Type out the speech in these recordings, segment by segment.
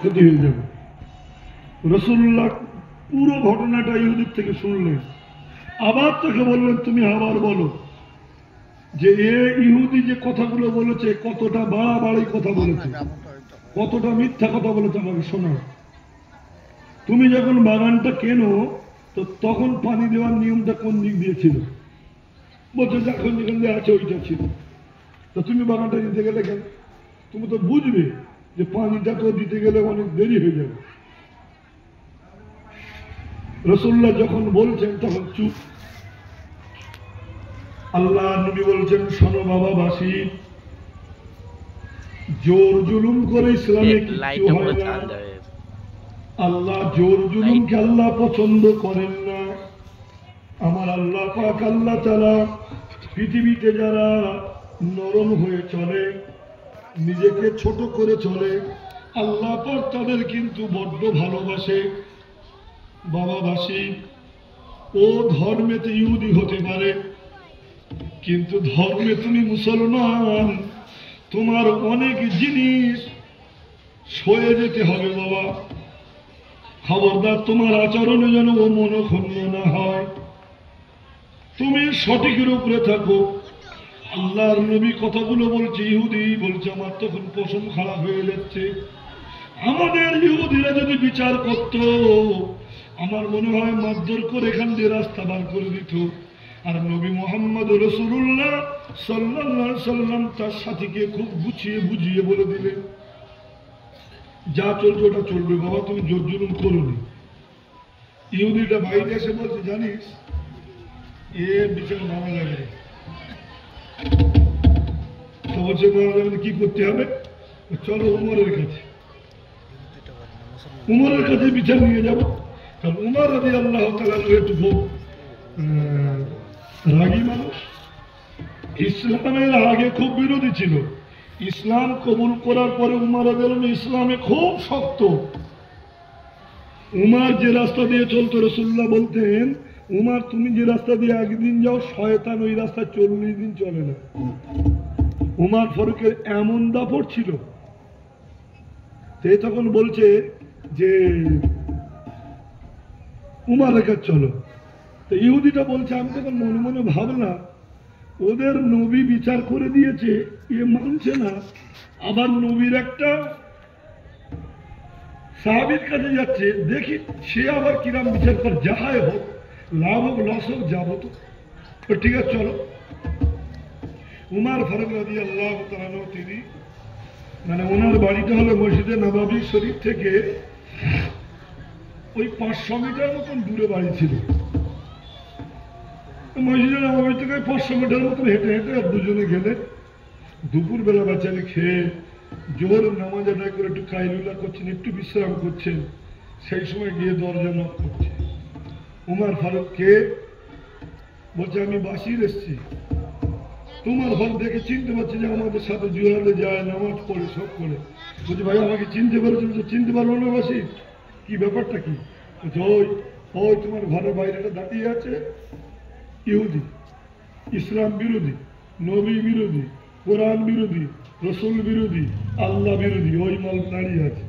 ক্ষতি হয়ে যাবে। রাসূলুল্লাহ পুরো ঘটনাটা ইহুদির থেকে শুনলেন, আবার তাকে বললেন তুমি আবার বলো যে এ ইহুদি যে কথাগুলো বলেছে কতটা বাড়াবাড়ি কথা বলেছে, কতটা মিথ্যা কথা বলেছে আমাকে শোনাও। তুমি যখন বাগানটা কেনো তো তখন পানি দেওয়ার নিয়মটা কোন দিক দিয়ে ছিল? বলছে যখন যেখান দিয়ে আছে ওইটা ছিল। তো তুমি বাগানটা দিতে গেলে কেন? তুমি তো বুঝবে যে পানিটা তো দিতে গেলে অনেক দেরি হয়ে যাবে। রাসূলুল্লাহ যখন বলছেন তখন চুপ। আল্লাহ নবী বলছেন শোনো বাবাবাসী, জোর জুলুম করে ইসলামে কিছু হয় না। আল্লাহ জোর জুলুমকে আল্লাহ পছন্দ করেন না। আমার আল্লাহ পাক আল্লাহ তাআলা পৃথিবীতে যারা নরম হয়ে চলে, নিজেকে ছোট করে চলে, আল্লাহ পাক তাদের কিন্তু বড্ড ভালোবাসে। বাবাবাসী, ও ধর্মেতে ইহুদি হতে পারে, কিন্তু ধর্মে তুমি মুসলমান, তোমার অনেক জিনিস সয়ে যেতে হবে বাবা। খবরদার তোমার আচরণে যেন ও মনক্ষুণ্ণ না হয়, তুমি সঠিকের উপরে থাকো। আল্লাহর নবী কথাগুলো বলছে, ইহুদি বলছে আমার তখন পশম খারাপ হয়ে যাচ্ছে। আমাদের ইহুদিরা যদি বিচার করত, আমার মনে হয় মারধর করে এখান দিয়ে রাস্তা বার করে দিত। আর নবী মুহাম্মদ রাসূলুল্লাহ সাল্লাল্লাহু আলাইহি সাল্লাম তার সাথীকে খুব গুছিয়ে বুঝিয়ে বলে দিলেন, যা চলছে ওটা চলবে বাবা, তুমি জোর জুলুম করোনি। ইহুদিটা বাইরে এসে বলছে জানিস এ বিচার মানা যাবে। তো বলছে মানা যাবে কি করতে হবে? চলো উমরের কাছে, উমরের কাছে বিচার নিয়ে যাবো। কারণ উমর রাদিয়াল্লাহু তাআলা একটু রাগী মানুষ, ইসলামের আগে খুব বিরোধী ছিল। ইসলাম কবুল করার পরে উমর রাদিয়াল্লাহু ইসলামে খুব শক্ত। উমর যে রাস্তা দিয়ে চলতো, রাসূলুল্লাহ বলতেন উমর তুমি যে রাস্তা দিয়ে একদিন যাও শয়তান ওই রাস্তা 40 দিন চলে না। উমর ফারুকের এমন দাপট ছিল। তখন বলছে যে উমরের কাছে চলো। তো ইহুদিটা বলছে আমি তখন মনে মনে ভাবলাম ওদের নবী বিচার করে দিয়েছে, এ মানছে না, আবার নবীর একটা সাহাবীর কাছে যাচ্ছে, দেখি সে আবার কিরাম বিচার কর, যাহাই হোক লাভ হোক লস হোক যাবো তো। ঠিক আছে চলো। উমর ফারুক রাদিয়াল্লাহু তাআলা তিনি মানে ওনার বাড়িটা হলো মসজিদে নববী শরীফ থেকে ওই 500 মিটার মতন দূরে বাড়ি ছিল। মসজিদে নববী থেকে 500 মিটার মতন হেঁটে হেঁটে আর দুজনে গেলে দুপুর বেলা বাচ্চাকে খেয়ে জোহর নামাজ আদায় করে একটু কাইলুলা করছেন, একটু বিশ্রাম করছেন, সেই সময় গিয়ে দরজা নক করছে। উমর ফারুককে বলছে আমি বাসির এসছি। তোমার ঘর দেখে চিনতে পারছি যে আমাদের সাথে জুহারে যায়, নামাজ পড়ে, সব করে। বলছে ভাই আমাকে চিনতে পেরেছিল? চিনতে পারবো না বাসি, কি ব্যাপারটা কি? ওই ওই তোমার ঘরের বাইরেটা দাঁড়িয়ে আছে ইহুদি, ইসলাম বিরোধী, নবী বিরোধী, কোরআন বিরোধী, রসুল বিরোধী, আল্লাহ বিরোধী, ওই মাল দাঁড়িয়ে আছে।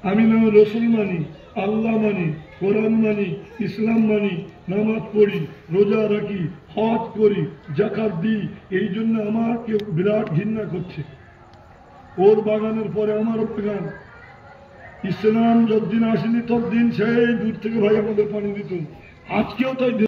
আমি না রসুল মানি, আল্লাহ মানি, কোরআন মানি, ইসলাম মানি, নামাজ পড়ি, রোজা রাখি, হজ করি, যাকাত দিই, এই জন্য আমাকে বিরাট ঘৃণা করছে। ওর বাগানের পরে আমারও বাগান। ইসলাম যতদিন আসেনি ততদিন সেই দূর থেকে ভাই আমাদের পানি দিত, আজকেও তাই।